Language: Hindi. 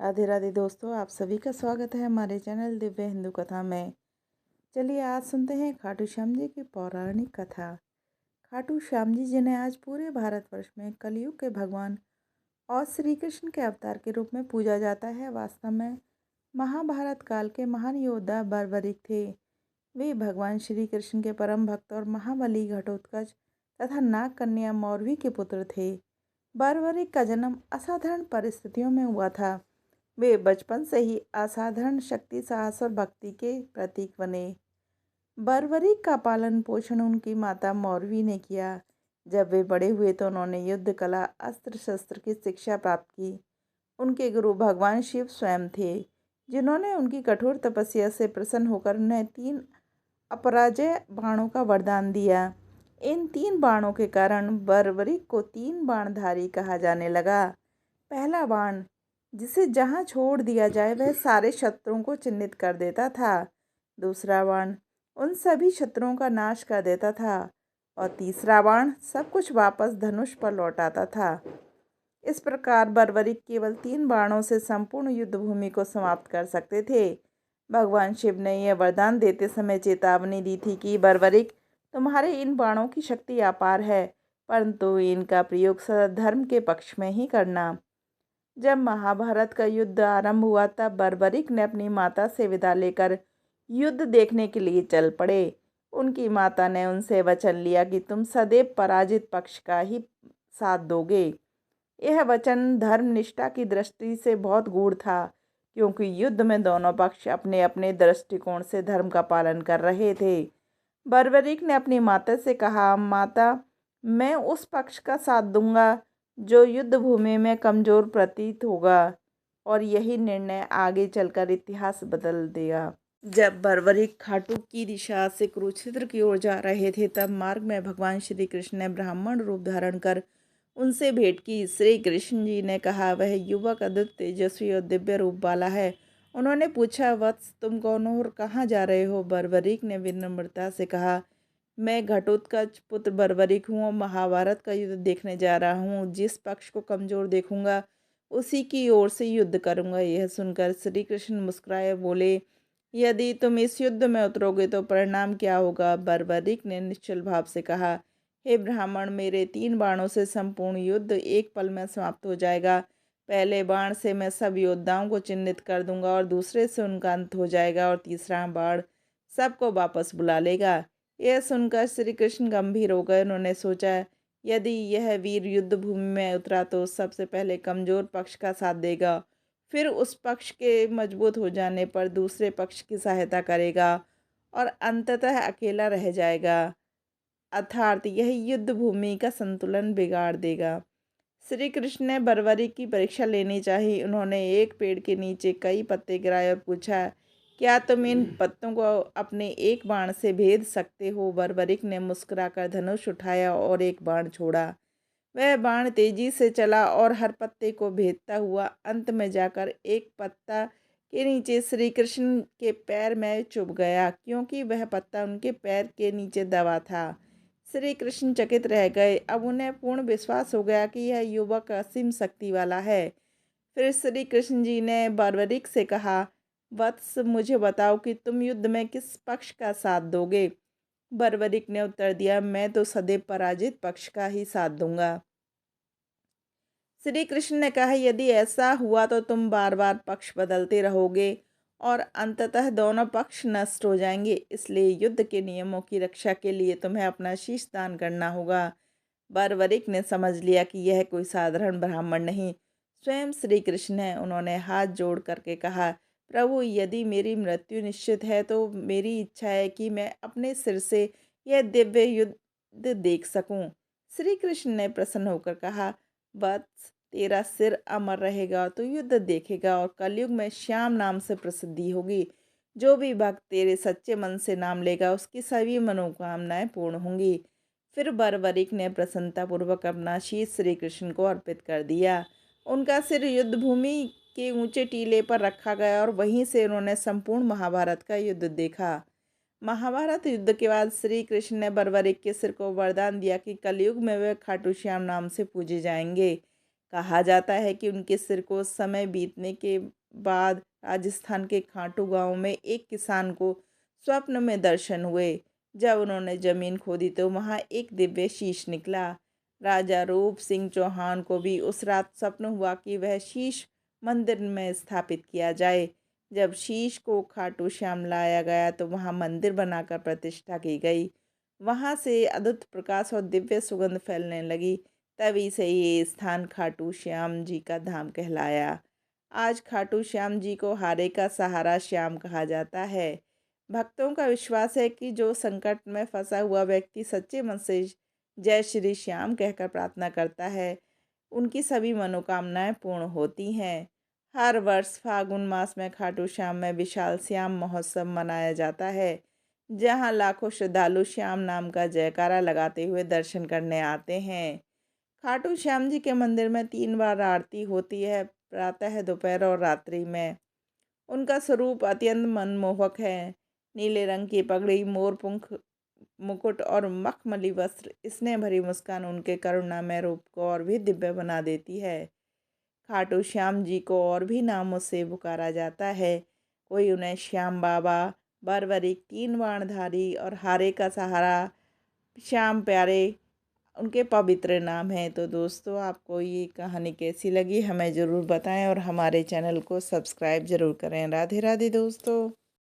राधे राधे दोस्तों, आप सभी का स्वागत है हमारे चैनल दिव्य हिंदू कथा में। चलिए आज सुनते हैं खाटू श्याम जी की पौराणिक कथा। खाटू श्याम जी जिन्हें आज पूरे भारतवर्ष में कलयुग के भगवान और श्री कृष्ण के अवतार के रूप में पूजा जाता है, वास्तव में महाभारत काल के महान योद्धा बर्बरिक थे। वे भगवान श्री कृष्ण के परम भक्त और महाबली घटोत्कच तथा नाग कन्या मौरवी के पुत्र थे। बर्बरिक का जन्म असाधारण परिस्थितियों में हुआ था। वे बचपन से ही असाधारण शक्ति, साहस और भक्ति के प्रतीक बने। बर्बरीक का पालन पोषण उनकी माता मौरवी ने किया। जब वे बड़े हुए तो उन्होंने युद्ध कला, अस्त्र शस्त्र की शिक्षा प्राप्त की। उनके गुरु भगवान शिव स्वयं थे, जिन्होंने उनकी कठोर तपस्या से प्रसन्न होकर उन्हें 3 अपराजय बाणों का वरदान दिया। इन 3 बाणों के कारण बर्बरीक को 3 बाणधारी कहा जाने लगा। पहला बाण, जिसे जहाँ छोड़ दिया जाए वह सारे शत्रुओं को चिन्हित कर देता था। दूसरा बाण उन सभी शत्रुओं का नाश कर देता था। और तीसरा बाण सब कुछ वापस धनुष पर लौटाता था। इस प्रकार बर्बरिक केवल 3 बाणों से संपूर्ण युद्ध भूमि को समाप्त कर सकते थे। भगवान शिव ने यह वरदान देते समय चेतावनी दी थी कि बर्बरिक, तुम्हारे इन बाणों की शक्ति अपार है, परंतु इनका प्रयोग सदा धर्म के पक्ष में ही करना। जब महाभारत का युद्ध आरंभ हुआ तब बर्बरिक ने अपनी माता से विदा लेकर युद्ध देखने के लिए चल पड़े। उनकी माता ने उनसे वचन लिया कि तुम सदैव पराजित पक्ष का ही साथ दोगे। यह वचन धर्मनिष्ठा की दृष्टि से बहुत गूढ़ था, क्योंकि युद्ध में दोनों पक्ष अपने अपने दृष्टिकोण से धर्म का पालन कर रहे थे। बर्बरिक ने अपनी माता से कहा, माता, मैं उस पक्ष का साथ दूंगा जो युद्ध भूमि में कमजोर प्रतीत होगा, और यही निर्णय आगे चलकर इतिहास बदल देगा। जब बर्बरिक खाटू की दिशा से कुरुक्षेत्र की ओर जा रहे थे तब मार्ग में भगवान श्री कृष्ण ने ब्राह्मण रूप धारण कर उनसे भेंट की। श्री कृष्ण जी ने कहा, वह युवक अद्भुत तेजस्वी और दिव्य रूप वाला है। उन्होंने पूछा, वत्स, तुम कौन हो और कहाँ जा रहे हो? बर्बरिक ने विनम्रता से कहा, मैं घटोत्कच पुत्र बर्बरिक हूँ और महाभारत का युद्ध देखने जा रहा हूँ। जिस पक्ष को कमजोर देखूंगा उसी की ओर से युद्ध करूंगा। यह सुनकर श्री कृष्ण मुस्कुराए बोले, यदि तुम इस युद्ध में उतरोगे तो परिणाम क्या होगा? बर्बरिक ने निश्चल भाव से कहा, हे ब्राह्मण, मेरे 3 बाणों से संपूर्ण युद्ध एक पल में समाप्त हो जाएगा। पहले बाण से मैं सब योद्धाओं को चिन्हित कर दूंगा और दूसरे से उनका अंत हो जाएगा, और तीसरा बाण सबको वापस बुला लेगा। यह सुनकर श्री कृष्ण गंभीर हो गए। उन्होंने सोचा, यदि यह वीर युद्ध भूमि में उतरा तो सबसे पहले कमजोर पक्ष का साथ देगा, फिर उस पक्ष के मजबूत हो जाने पर दूसरे पक्ष की सहायता करेगा और अंततः अकेला रह जाएगा, अर्थात यह युद्ध भूमि का संतुलन बिगाड़ देगा। श्री कृष्ण ने बर्बरिक की परीक्षा लेनी चाहिए। उन्होंने एक पेड़ के नीचे कई पत्ते गिराए और पूछा, क्या तुम इन पत्तों को अपने एक बाण से भेद सकते हो? बर्बरिक ने मुस्कुराकर धनुष उठाया और एक बाण छोड़ा। वह बाण तेजी से चला और हर पत्ते को भेदता हुआ अंत में जाकर एक पत्ता के नीचे श्री कृष्ण के पैर में चुभ गया, क्योंकि वह पत्ता उनके पैर के नीचे दबा था। श्री कृष्ण चकित रह गए। अब उन्हें पूर्ण विश्वास हो गया कि यह युवक असीम शक्ति वाला है। फिर श्री कृष्ण जी ने बर्बरिक से कहा, वत्स, मुझे बताओ कि तुम युद्ध में किस पक्ष का साथ दोगे? बर्बरिक ने उत्तर दिया, मैं तो सदैव पराजित पक्ष का ही साथ दूंगा। श्री कृष्ण ने कहा, यदि ऐसा हुआ तो तुम बार बार पक्ष बदलते रहोगे और अंततः दोनों पक्ष नष्ट हो जाएंगे। इसलिए युद्ध के नियमों की रक्षा के लिए तुम्हें अपना शीश दान करना होगा। बर्बरिक ने समझ लिया कि यह कोई साधारण ब्राह्मण नहीं, स्वयं श्री कृष्ण है। उन्होंने हाथ जोड़ करके कहा, प्रभु, यदि मेरी मृत्यु निश्चित है तो मेरी इच्छा है कि मैं अपने सिर से यह दिव्य युद्ध देख सकूं। श्री कृष्ण ने प्रसन्न होकर कहा, वत्स, तेरा सिर अमर रहेगा तो युद्ध देखेगा और कलयुग में श्याम नाम से प्रसिद्धि होगी। जो भी भक्त तेरे सच्चे मन से नाम लेगा उसकी सभी मनोकामनाएं पूर्ण होंगी। फिर बर्बरिक ने प्रसन्नतापूर्वक अपना शीश श्री कृष्ण को अर्पित कर दिया। उनका सिर युद्ध भूमि के ऊंचे टीले पर रखा गया और वहीं से उन्होंने संपूर्ण महाभारत का युद्ध देखा। महाभारत युद्ध के बाद श्री कृष्ण ने बर्बरिक के सिर को वरदान दिया कि कलयुग में वे खाटू श्याम नाम से पूजे जाएंगे। कहा जाता है कि उनके सिर को समय बीतने के बाद राजस्थान के खाटू गांव में एक किसान को स्वप्न में दर्शन हुए। जब उन्होंने जमीन खोदी तो वहां एक दिव्य शीश निकला। राजा रूप सिंह चौहान को भी उस रात स्वप्न हुआ कि वह शीश मंदिर में स्थापित किया जाए। जब शीश को खाटू श्याम लाया गया तो वहां मंदिर बनाकर प्रतिष्ठा की गई। वहां से अद्भुत प्रकाश और दिव्य सुगंध फैलने लगी। तभी से ये स्थान खाटू श्याम जी का धाम कहलाया। आज खाटू श्याम जी को हारे का सहारा श्याम कहा जाता है। भक्तों का विश्वास है कि जो संकट में फंसा हुआ व्यक्ति सच्चे मन से जय श्री श्याम कहकर प्रार्थना करता है, उनकी सभी मनोकामनाएं पूर्ण होती हैं। हर वर्ष फागुन मास में खाटू श्याम में विशाल श्याम महोत्सव मनाया जाता है, जहां लाखों श्रद्धालु श्याम नाम का जयकारा लगाते हुए दर्शन करने आते हैं। खाटू श्याम जी के मंदिर में 3 बार आरती होती है, प्रातः, दोपहर और रात्रि में। उनका स्वरूप अत्यंत मनमोहक है। नीले रंग की पगड़ी, मोरपंख मुकुट और मखमली वस्त्र, स्नेह भरी मुस्कान उनके करुणामय रूप को और भी दिव्य बना देती है। खाटू श्याम जी को और भी नामों से पुकारा जाता है। कोई उन्हें श्याम बाबा, बर्बरिक, 3 बाणधारी और हारे का सहारा, श्याम प्यारे उनके पवित्र नाम हैं। तो दोस्तों, आपको ये कहानी कैसी लगी हमें ज़रूर बताएं और हमारे चैनल को सब्सक्राइब ज़रूर करें। राधे राधे दोस्तों।